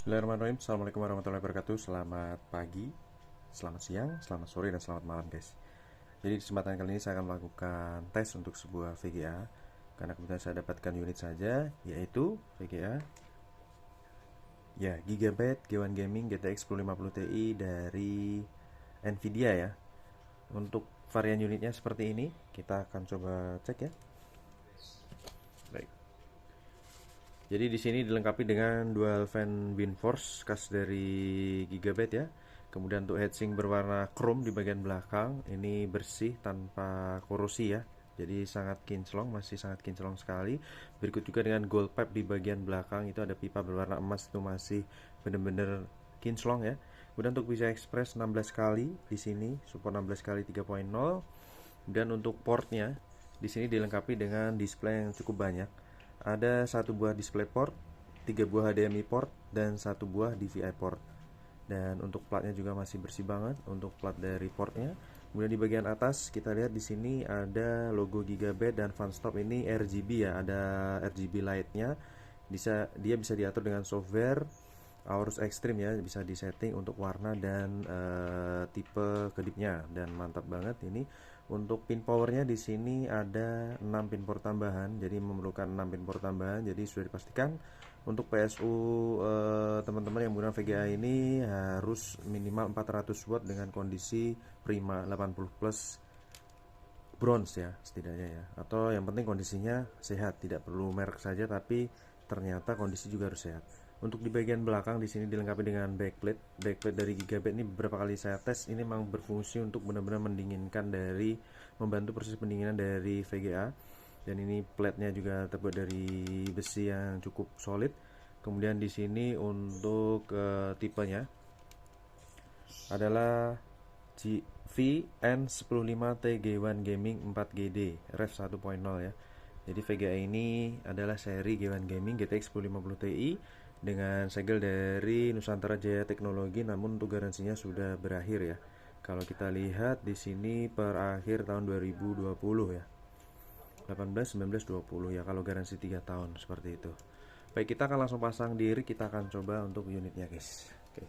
Bismillahirrahmanirrahim. Assalamualaikum warahmatullahi wabarakatuh. Selamat pagi, selamat siang, selamat sore, dan selamat malam guys. Jadi di kesempatan kali ini saya akan melakukan tes untuk sebuah VGA. Karena kebetulan saya dapatkan unit saja, yaitu VGA ya Gigabyte G1 Gaming GTX 1050 Ti dari Nvidia ya. Untuk varian unitnya seperti ini. Kita akan coba cek ya. Baik. Jadi di sini dilengkapi dengan dual fan WindForce khas dari Gigabyte ya. Kemudian untuk heatsink berwarna chrome di bagian belakang, ini bersih tanpa korosi ya. Jadi sangat kinclong, masih sangat kinclong sekali. Berikut juga dengan gold pipe di bagian belakang, itu ada pipa berwarna emas, itu masih benar-benar kinclong ya. Kemudian untuk PCI Express 16 kali di sini, support 16 kali 3.0. Dan untuk portnya di sini dilengkapi dengan display yang cukup banyak. Ada satu buah DisplayPort, 3 buah HDMI port, dan satu buah DVI port. Dan untuk platnya juga masih bersih banget untuk plat dari portnya. Kemudian di bagian atas kita lihat di sini ada logo Gigabyte dan fanstop ini RGB ya, ada RGB lightnya. Dia bisa diatur dengan software Aorus Extreme ya, bisa disetting untuk warna dan tipe kedipnya, dan mantap banget ini. Untuk pin powernya di sini ada 6 pin power tambahan, jadi memerlukan 6 pin power tambahan. Jadi sudah dipastikan untuk PSU teman-teman yang menggunakan VGA ini harus minimal 400 watt dengan kondisi prima 80 plus bronze ya setidaknya ya. Atau yang penting kondisinya sehat, tidak perlu merek saja tapi ternyata kondisi juga harus sehat. Untuk di bagian belakang di sini dilengkapi dengan backplate. Backplate dari Gigabyte ini beberapa kali saya tes, ini memang berfungsi untuk benar-benar mendinginkan dari membantu proses pendinginan dari VGA. Dan ini plate-nya juga terbuat dari besi yang cukup solid. Kemudian di sini untuk tipenya adalah VN105T G1 Gaming 4GD Ref 1.0 ya. Jadi VGA ini adalah seri G1 Gaming GTX 1050 Ti dengan segel dari Nusantara Jaya Teknologi, namun untuk garansinya sudah berakhir ya. Kalau kita lihat di sini per akhir tahun 2020 ya. 18, 19, 20 ya, kalau garansi 3 tahun seperti itu. Baik, kita akan langsung pasang diri, kita akan coba untuk unitnya guys. Oke.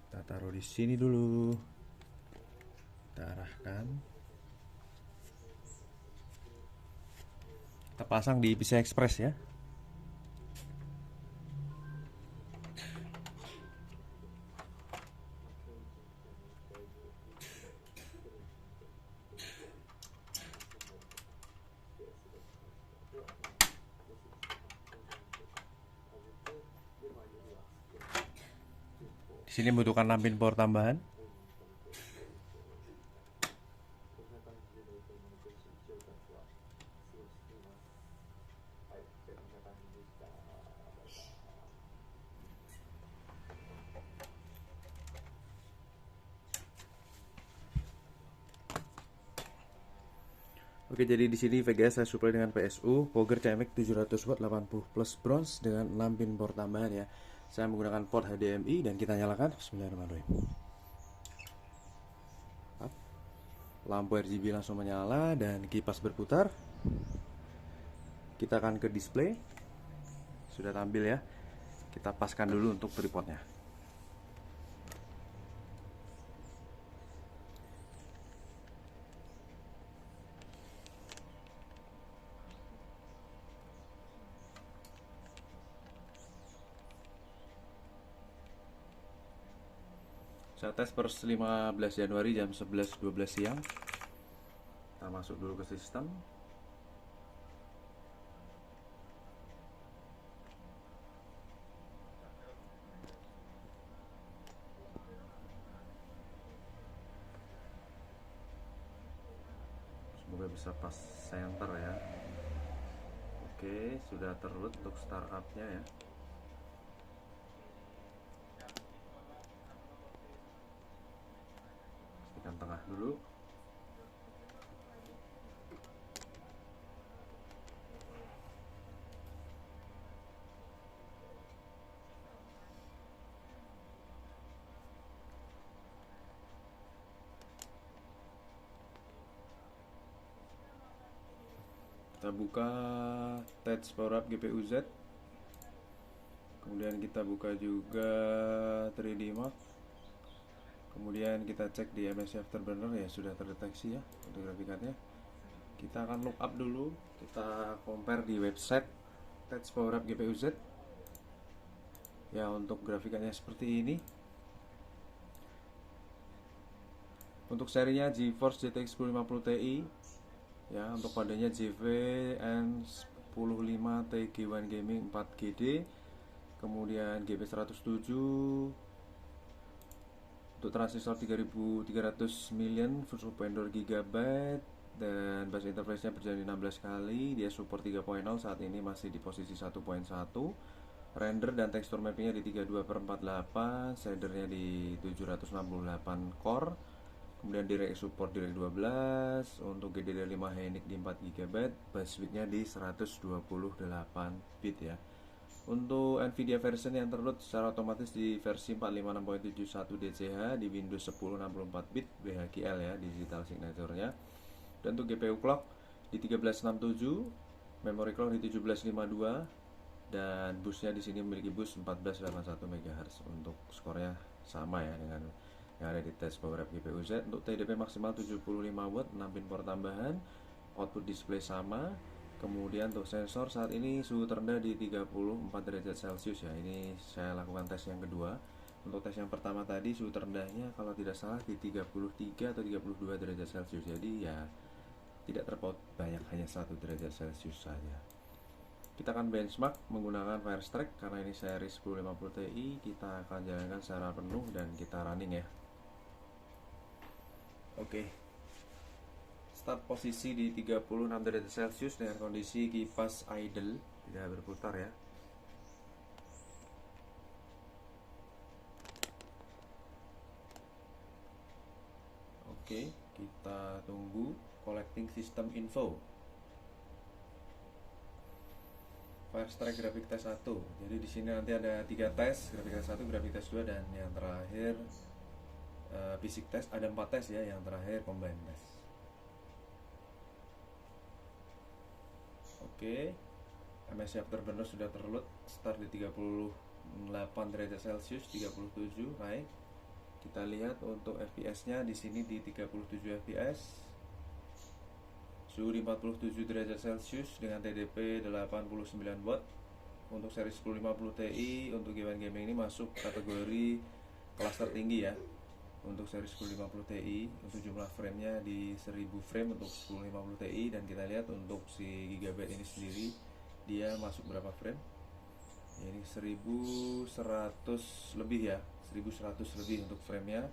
Kita taruh di sini dulu. Kita arahkan. Kita pasang di PCI Express ya. Di sini membutuhkan 6 pin power tambahan. Oke, jadi di sini VGA saya supply dengan PSU Poger CMX 700 watt 80 plus bronze dengan 6 pin power tambahan ya. Saya menggunakan port HDMI dan kita nyalakan. Bismillahirrahmanirrahim. Lampu RGB langsung menyala dan kipas berputar. Kita akan ke display. Sudah tampil ya. Kita paskan dulu untuk tripodnya. Saya tes per 15 Januari jam 11.12 siang. Kita masuk dulu ke sistem. Semoga bisa pas center ya. Oke, sudah terload untuk startupnya ya. Pastikan tengah dulu. Kita buka Touch Power Up GPU Z. Kemudian kita buka juga 3D Mark. Kemudian kita cek di MSI Afterburner, ya sudah terdeteksi ya untuk grafiknya. Kita akan look up dulu, kita compare di website Touch Power Up GPU Z. Ya, untuk grafiknya seperti ini. Untuk serinya GeForce GTX 1050 Ti. Ya, untuk kodenya JVN105 TG1 Gaming 4GD. Kemudian GB107. Untuk transistor 3300 million, 2.2 GB, dan bus interface-nya berjalan 16 kali. Dia support 3.0, saat ini masih di posisi 1.1. Render dan tekstur mappingnya di 32/48, shadernya di 768 core. Kemudian direct support direct 12. Untuk GDDR5 Hynix di 4 GB, bus width-nya di 128 bit ya. Untuk Nvidia version yang terload secara otomatis di versi 456.71 DCH di Windows 10 64 bit BHQL ya, digital signature-nya. Dan untuk GPU clock di 1367, memory clock di 1752, dan busnya di sini memiliki bus 1481 MHz. Untuk skornya sama ya dengan yang ada di Touch Power Up GPU Z. Untuk TDP maksimal 75 watt, 6 pin port tambahan, output display sama. Kemudian untuk sensor saat ini suhu terendah di 34 derajat Celcius ya. Ini saya lakukan tes yang kedua. Untuk tes yang pertama tadi suhu terendahnya kalau tidak salah di 33 atau 32 derajat Celcius. Jadi ya tidak terpaut banyak, hanya 1 derajat Celcius saja. Kita akan benchmark menggunakan Firestrike karena ini seri 1050 Ti. Kita akan jalankan secara penuh dan kita running ya. Oke. Start posisi di 36 derajat Celcius dengan kondisi kipas idle, tidak berputar ya. Oke, kita tunggu collecting system info. Firestrike grafik tes 1. Jadi di sini nanti ada 3 tes, grafik tes 1, grafik tes 2, dan yang terakhir basic test. Ada 4 tes ya, yang terakhir combine test. Oke, MSI Afterburner sudah terload, start di 38 derajat Celcius, 37 naik. Kita lihat untuk FPS-nya di sini di 37 FPS. Suhu di 47 derajat Celcius dengan TDP 89 watt. Untuk seri 1050 Ti untuk G1 Gaming ini masuk kategori kelas tertinggi ya. Untuk seri 1050 Ti untuk jumlah framenya di 1000 frame untuk 1050 Ti, dan kita lihat untuk si Gigabyte ini sendiri dia masuk berapa frame. Ini 1100 lebih ya, 1100 lebih untuk framenya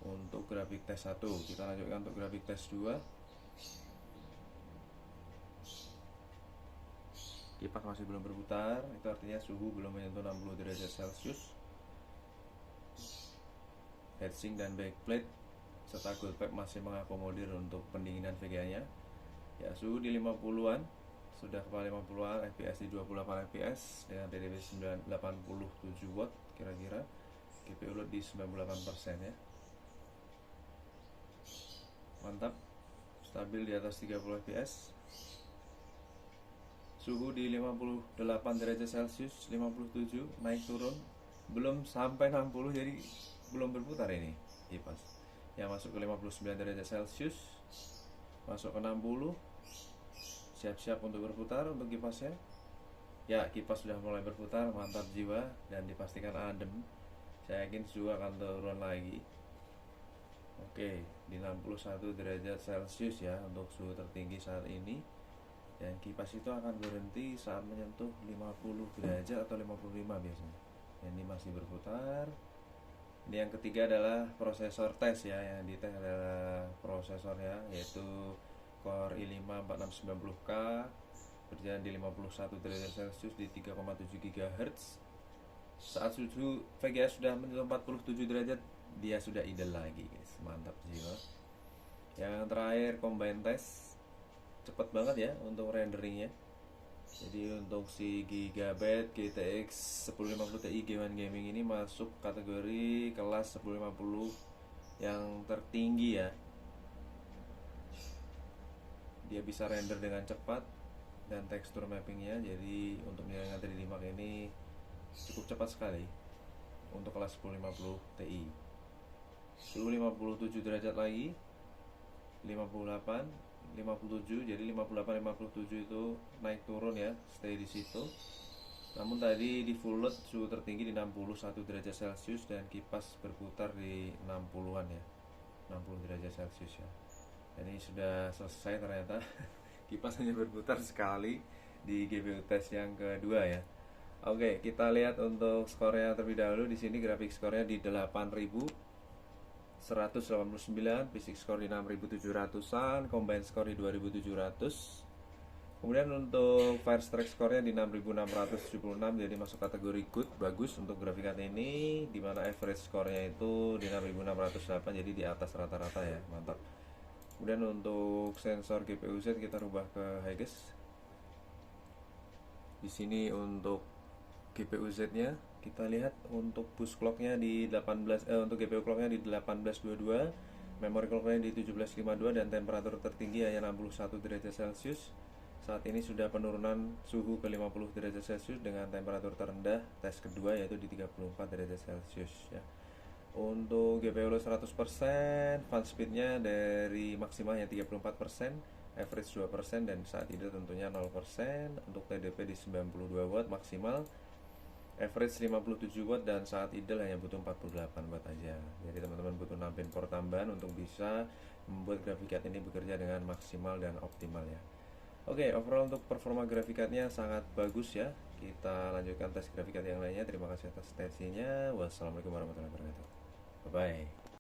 untuk grafik tes 1. Kita lanjutkan untuk grafik tes 2. Kipas masih belum berputar, itu artinya suhu belum menyentuh 60 derajat Celcius. Heatsink dan backplate serta gold pipe masih mengakomodir untuk pendinginan VGA-nya. Ya, suhu di 50-an, sudah kepala 50-an, FPS di 28 FPS dengan TDP 87 watt kira-kira. GPU load di 98% ya. Mantap. Stabil di atas 30 FPS. Suhu di 58 derajat Celcius, 57, naik turun, belum sampai 60, jadi belum berputar ini kipas. Yang masuk ke 59 derajat Celcius, masuk ke 60, siap-siap untuk berputar untuk kipasnya. Ya, kipas sudah mulai berputar, mantap jiwa, dan dipastikan adem. Saya yakin suhu akan turun lagi. Oke, di 61 derajat Celcius ya untuk suhu tertinggi saat ini. Dan kipas itu akan berhenti saat menyentuh 50 derajat atau 55 biasanya. Dan ini masih berputar. Ini yang ketiga adalah prosesor tes ya. Yang dites adalah prosesornya, yaitu Core i5 4690K, berjalan di 51 derajat Celcius di 3,7 GHz. Saat suhu VGA sudah menyentuh 47 derajat, dia sudah idle lagi guys. Mantap jiwa. Yang terakhir combine test, cepat banget ya untuk renderingnya. Jadi untuk si Gigabyte GTX 1050 Ti G1 Gaming ini masuk kategori kelas 1050 yang tertinggi ya. Dia bisa render dengan cepat, dan tekstur mappingnya. Jadi untuk jaringan 3D Mark ini cukup cepat sekali untuk kelas 1050 Ti. Suhu 57 derajat lagi, 58, 57, jadi 58 57 itu naik turun ya, stay di situ. Namun tadi di full load suhu tertinggi di 61 derajat Celcius dan kipas berputar di 60-an ya, 60 derajat Celcius ya. Ini sudah selesai ternyata. Kipas hanya berputar sekali di GPU test yang kedua ya. Oke, kita lihat untuk skornya terlebih dahulu. Di sini grafik skornya di 8189, basic score di 6700-an, combine score di 2700. Kemudian untuk Firestrike skornya di 6676, jadi masuk kategori good, bagus untuk grafik card ini, dimana average skornya itu di 6608, jadi di atas rata-rata ya, mantap. Kemudian untuk sensor GPU Z kita rubah ke Highest. Di sini untuk GPU Z-nya kita lihat untuk boost clock-nya di 18 untuk GPU clock-nya di 1822, memory clock-nya di 1752 dan temperatur tertinggi hanya 61 derajat Celcius. Saat ini sudah penurunan suhu ke 50 derajat Celcius dengan temperatur terendah tes kedua yaitu di 34 derajat Celcius ya. Untuk GPU load 100%, fan speednya dari maksimalnya 34%, average 2%, dan saat idle tentunya 0%. Untuk TDP di 92 watt maksimal, average 57 watt, dan saat idle hanya butuh 48 watt aja. Jadi teman-teman butuh 6 pin port tambahan untuk bisa membuat graphic card ini bekerja dengan maksimal dan optimal ya. Oke, overall untuk performa graphic card-nya sangat bagus ya. Kita lanjutkan tes graphic card yang lainnya. Terima kasih atas atensinya. Wassalamualaikum warahmatullahi wabarakatuh. Bye bye.